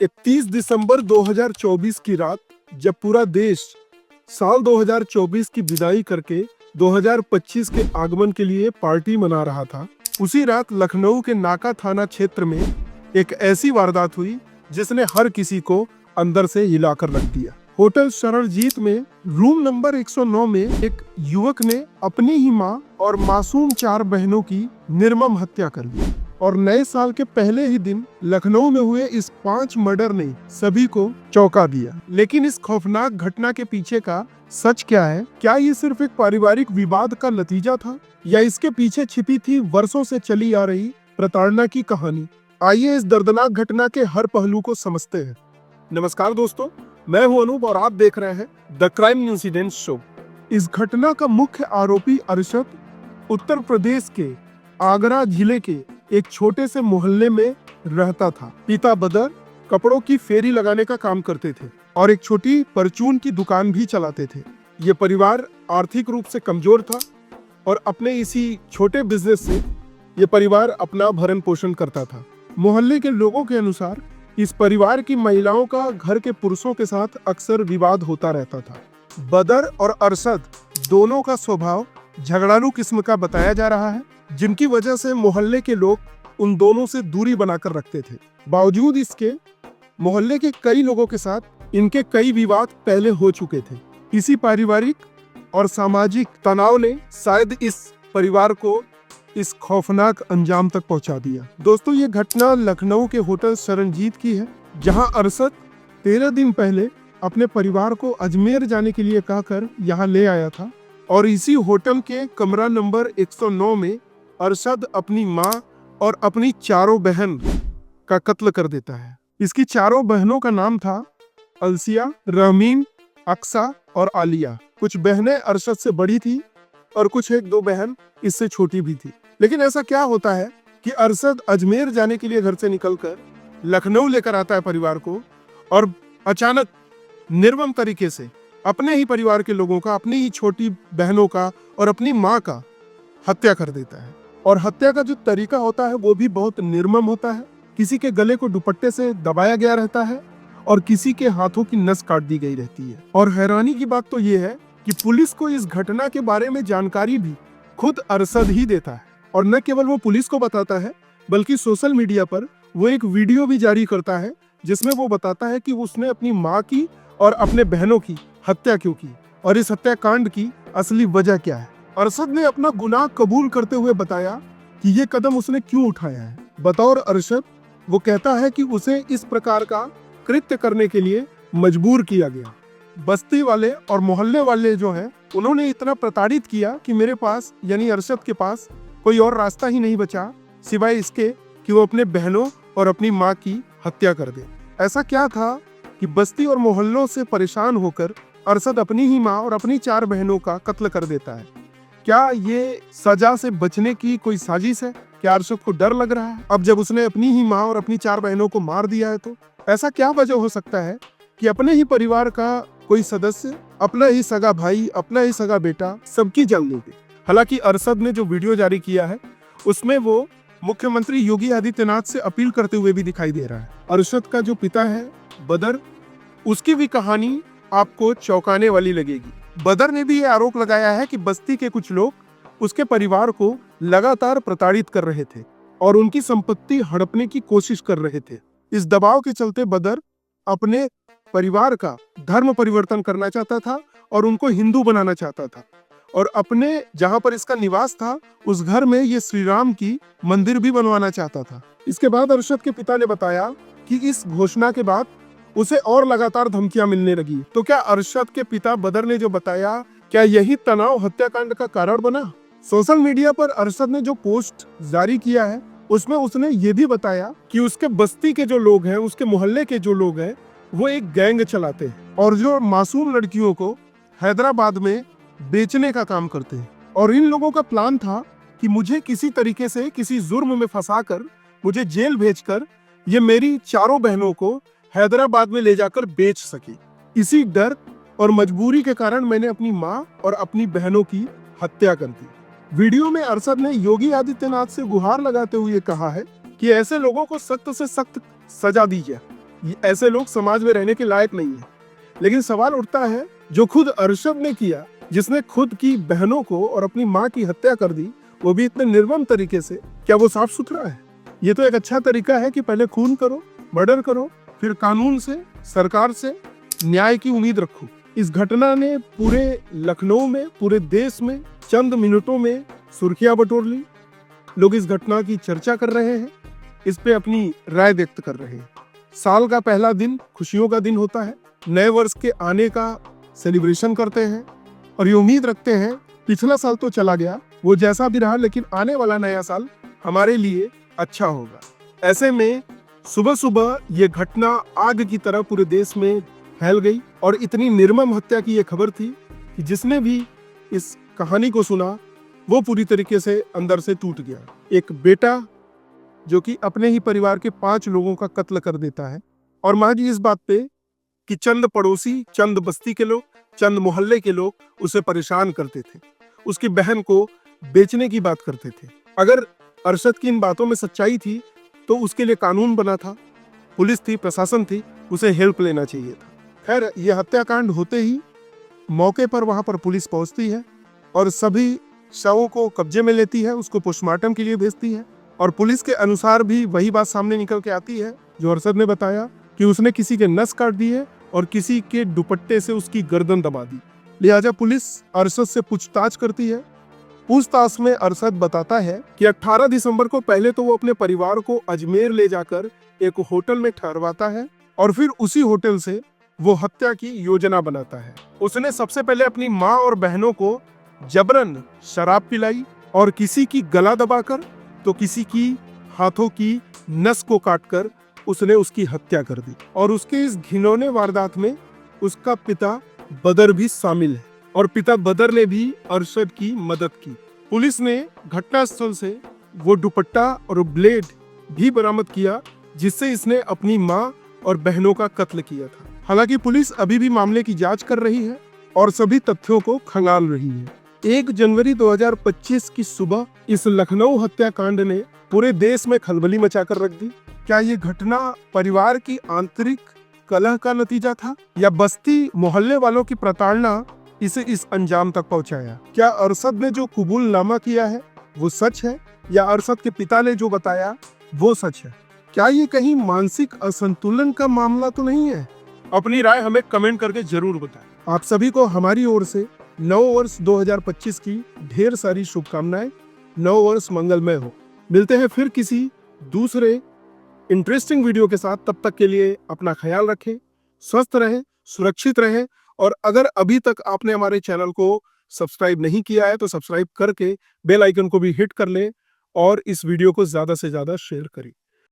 31 दिसंबर 2024 की रात, जब पूरा देश साल 2024 की विदाई करके 2025 के आगमन के लिए पार्टी मना रहा था, उसी रात लखनऊ के नाका थाना क्षेत्र में एक ऐसी वारदात हुई जिसने हर किसी को अंदर से हिलाकर रख दिया। होटल शरणजीत में रूम नंबर 109 में एक युवक ने अपनी ही मां और मासूम 4 बहनों की निर्मम हत्या कर दी। और नए साल के पहले ही दिन लखनऊ में हुए इस 5 मर्डर ने सभी को चौंका दिया। लेकिन इस खौफनाक घटना के पीछे का सच क्या है? क्या ये सिर्फ एक पारिवारिक विवाद का नतीजा था, या इसके पीछे छिपी थी वर्षों से चली आ रही प्रताड़ना की कहानी? आइए इस दर्दनाक घटना के हर पहलू को समझते हैं। नमस्कार दोस्तों, मैं हूं अनूप और आप देख रहे हैं द क्राइम इंसिडेंट शो। इस घटना का मुख्य आरोपी अरशद उत्तर प्रदेश के आगरा जिले के एक छोटे से मोहल्ले में रहता था। पिता बदर कपड़ों की फेरी लगाने का काम करते थे और एक छोटी परचून की दुकान भी चलाते थे। ये परिवार आर्थिक रूप से कमजोर था और अपने इसी छोटे बिजनेस से ये परिवार अपना भरण पोषण करता था। मोहल्ले के लोगों के अनुसार इस परिवार की महिलाओं का घर के पुरुषों के साथ अक्सर विवाद होता रहता था। बदर और अरशद दोनों का स्वभाव झगड़ालू किस्म का बताया जा रहा है, जिनकी वजह से मोहल्ले के लोग उन दोनों से दूरी बनाकर रखते थे। बावजूद इसके मोहल्ले के कई लोगों के साथ इनके कई विवाद पहले हो चुके थे। इसी पारिवारिक और सामाजिक तनाव ने शायद इस परिवार को इस खौफनाक अंजाम तक पहुंचा दिया। दोस्तों, ये घटना लखनऊ के होटल शरणजीत की है, जहां अरशद 13 दिन पहले अपने परिवार को अजमेर जाने के लिए कहकर यहां ले आया था और इसी होटल के कमरा नंबर 109 में अरशद अपनी मां और अपनी 4 बहन का कत्ल कर देता है। इसकी 4 बहनों का नाम था अलसिया, रहमीन, अक्सा और आलिया। कुछ बहनें अरशद से बड़ी थी और कुछ 1-2 बहन इससे छोटी भी थी। लेकिन ऐसा क्या होता है कि अरशद अजमेर जाने के लिए घर से निकलकर लखनऊ लेकर आता है परिवार को, और अचानक निर्मम तरीके से अपने ही परिवार के लोगों का, अपनी ही छोटी बहनों का और अपनी माँ का हत्या कर देता है। और हत्या का जो तरीका होता है वो भी बहुत निर्मम होता है। किसी के गले को दुपट्टे से दबाया गया रहता है और किसी के हाथों की नस काट दी गई रहती है। और हैरानी की बात तो ये है कि पुलिस को इस घटना के बारे में जानकारी भी खुद अरशद ही देता है। और न केवल वो पुलिस को बताता है, बल्कि सोशल मीडिया पर वो एक वीडियो भी जारी करता है जिसमें वो बताता है कि उसने अपनी माँ की और अपने बहनों की हत्या क्यों की और इस हत्याकांड की असली वजह क्या है। अरशद ने अपना गुनाह कबूल करते हुए बताया कि ये कदम उसने क्यों उठाया है। बतौर अरशद वो कहता है कि उसे इस प्रकार का कृत्य करने के लिए मजबूर किया गया। बस्ती वाले और मोहल्ले वाले जो हैं, उन्होंने इतना प्रताड़ित किया कि मेरे पास यानी अरशद के पास कोई और रास्ता ही नहीं बचा सिवाय इसके कि वो अपने बहनों और अपनी माँ की हत्या कर दे। ऐसा क्या था कि बस्ती और मोहल्लों से परेशान होकर अरशद अपनी ही माँ और अपनी 4 बहनों का कत्ल कर देता है? क्या ये सजा से बचने की कोई साजिश है? क्या अरशद को डर लग रहा है अब जब उसने अपनी ही माँ और अपनी 4 बहनों को मार दिया है? तो ऐसा क्या वजह हो सकता है कि अपने ही परिवार का कोई सदस्य, अपना ही सगा भाई, अपना ही सगा बेटा सबकी जान ले गई? हालांकि अरशद ने जो वीडियो जारी किया है उसमें वो मुख्यमंत्री योगी आदित्यनाथ से अपील करते हुए भी दिखाई दे रहा है। अरशद का जो पिता है बदर, उसकी भी कहानी आपको चौंकाने वाली लगेगी। बदर ने भी ये आरोप लगाया है कि बस्ती के कुछ लोग उसके परिवार को लगातार प्रताड़ित कर रहे थे और उनकी संपत्ति हड़पने की कोशिश कर रहे थे। इस दबाव के चलते बदर अपने परिवार का धर्म परिवर्तन करना चाहता था और उनको हिंदू बनाना चाहता था, और अपने जहां पर इसका निवास था उस घर में ये श्री राम की मंदिर भी बनवाना चाहता था। इसके बाद अरशद के पिता ने बताया कि इस घोषणा के बाद उसे और लगातार धमकियां मिलने लगी। तो क्या अरशद के पिता बदर ने जो बताया, क्या यही तनाव हत्याकांड का कारण बना? सोशल मीडिया पर अरशद ने जो पोस्ट जारी किया है उसमें उसने ये भी बताया कि उसके बस्ती के जो लोग हैं, उसके मोहल्ले के जो लोग हैं, वो एक गैंग चलाते हैं और जो मासूम लड़कियों को हैदराबाद में बेचने का काम करते हैं। और इन लोगों का प्लान था कि मुझे किसी तरीके से किसी जुर्म में फंसाकर मुझे जेल भेजकर ये मेरी 4 बहनों को हैदराबाद में ले जाकर बेच सके। इसी डर और मजबूरी के कारण मैंने अपनी माँ और अपनी बहनों की हत्या कर दी। वीडियो में अरशद ने योगी आदित्यनाथ से गुहार लगाते हुए कहा है कि ऐसे लोगों को सख्त से सख्त सजा दी जाए ऐसे लोग समाज में रहने के लायक नहीं है। लेकिन सवाल उठता है, जो खुद अरशद ने किया, जिसने खुद की बहनों को और अपनी माँ की हत्या कर दी, वो भी इतने निर्मम तरीके से, क्या वो साफ सुथरा है? ये तो एक अच्छा तरीका है कि पहले खून करो, मर्डर करो, फिर कानून से, सरकार से न्याय की उम्मीद रखो। इस घटना ने पूरे लखनऊ में, पूरे देश में चंद मिनटों में सुर्खियां बटोर ली। लोग इस घटना की चर्चा कर रहे हैं, इस पे अपनी राय व्यक्त कर रहे हैं। साल का पहला दिन खुशियों का दिन होता है, नए वर्ष के आने का सेलिब्रेशन करते हैं और ये उम्मीद रखते हैं, पिछला साल तो चला गया, वो जैसा भी रहा, लेकिन आने वाला नया साल हमारे लिए अच्छा होगा। ऐसे में सुबह सुबह ये घटना आग की तरह पूरे देश में फैल गई और इतनी निर्मम हत्या की ये खबर थी कि जिसने भी इस कहानी को सुना वो पूरी तरीके से अंदर से टूट गया। एक बेटा जो कि अपने ही परिवार के 5 लोगों का कत्ल कर देता है, और महज इस बात पे कि चंद पड़ोसी, चंद बस्ती के लोग, चंद मोहल्ले के लोग उसे परेशान करते थे, उसकी बहन को बेचने की बात करते थे। अगर अरशद की इन बातों में सच्चाई थी तो उसके लिए कानून बना था, पुलिस थी, प्रशासन थी, उसे हेल्प लेना चाहिए था। खैर, यह हत्याकांड होते ही मौके पर वहां पर पुलिस पहुंचती है और सभी शवों को कब्जे में लेती है, उसको पोस्टमार्टम के लिए भेजती है। और पुलिस के अनुसार भी वही बात सामने निकल के आती है जो अरशद ने बताया कि उसने किसी के नस काट दिए और किसी के दुपट्टे से उसकी गर्दन दबा दी। लिहाजा पुलिस अरशद से पूछताछ करती है। पूछताछ में अरशद बताता है कि 18 दिसंबर को पहले तो वो अपने परिवार को अजमेर ले जाकर एक होटल में ठहरवाता है और फिर उसी होटल से वो हत्या की योजना बनाता है। उसने सबसे पहले अपनी माँ और बहनों को जबरन शराब पिलाई और किसी की गला दबाकर तो किसी की हाथों की नस को काटकर उसने उसकी हत्या कर दी। और उसके इस घिनौने वारदात में उसका पिता बदर भी शामिल है और पिता बदर ने भी अरशद की मदद की। पुलिस ने घटनास्थल से वो दुपट्टा और ब्लेड भी बरामद किया जिससे इसने अपनी माँ और बहनों का कत्ल किया था। हालांकि पुलिस अभी भी मामले की जांच कर रही है और सभी तथ्यों को खंगाल रही है। 1 जनवरी 2025 की सुबह इस लखनऊ हत्याकांड ने पूरे देश में खलबली मचाकर रख दी। क्या ये घटना परिवार की आंतरिक कलह का नतीजा था या बस्ती मोहल्ले वालों की प्रताड़ना इसे इस अंजाम तक पहुंचाया? क्या अरशद ने जो कबूलनामा किया है वो सच है या अरशद के पिता ने जो बताया वो सच है? क्या ये कहीं मानसिक असंतुलन का मामला तो नहीं है? अपनी राय हमें कमेंट करके जरूर बताएं। आप सभी को हमारी ओर से नव वर्ष 2025 की ढेर सारी शुभकामनाएं। नव वर्ष मंगलमय हो। मिलते हैं फिर किसी दूसरे इंटरेस्टिंग वीडियो के साथ। तब तक के लिए अपना ख्याल रखें, स्वस्थ रहें, सुरक्षित रहें। और अगर अभी तक आपने हमारे चैनल को सब्सक्राइब नहीं किया है तो सब्सक्राइब करके बेल आइकन को भी हिट कर लें और इस वीडियो को ज़्यादा से ज़्यादा शेयर करें।